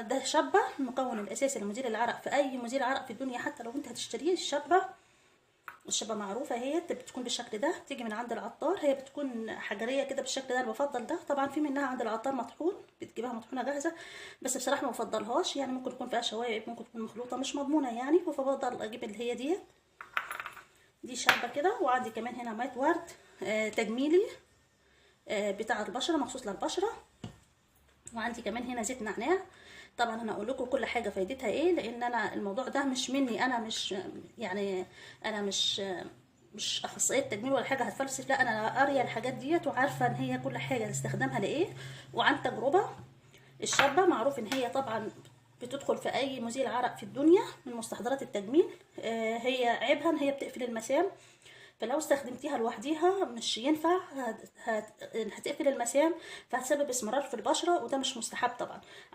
ده شابة المكون الاساسي لمزيل العرق في اي مزيل عرق في الدنيا، حتى لو انت هتشتريه. الشابة معروفة، هي بتكون بالشكل ده، تيجي من عند العطار، هي بتكون حجرية كده بالشكل ده. انا بفضل ده، طبعا في منها عند العطار مطحون، بتجيبها مطحونة جاهزة، بس بصراحة ما بفضلهاش، يعني ممكن تكون فيها شوائب، ممكن تكون مخلوطة مش مضمونة يعني، فبفضل اجيب اللي هي دي شابة كده. وعندي كمان هنا مية ورد تجميلي بتاع البشرة، مخصوص للبشرة. وعندي كمان هنا زيت نعناع. طبعا انا اقول لكم كل حاجه فايدتها ايه، لان انا الموضوع ده مش مني، انا مش يعني انا مش اخصائيه تجميل ولا حاجه هتفلسف، لا انا قاريه الحاجات ديت وعارفه ان هي كل حاجه استخدامها لايه، وعن تجربه. الشابه معروف ان هي طبعا بتدخل في اي مزيل عرق في الدنيا من مستحضرات التجميل. هي عيبها ان هي بتقفل المسام، فلو استخدمتيها لوحديها مش ينفع، هتقفل المسام، فهتسبب اسمرار في البشره، وده مش مستحب طبعا.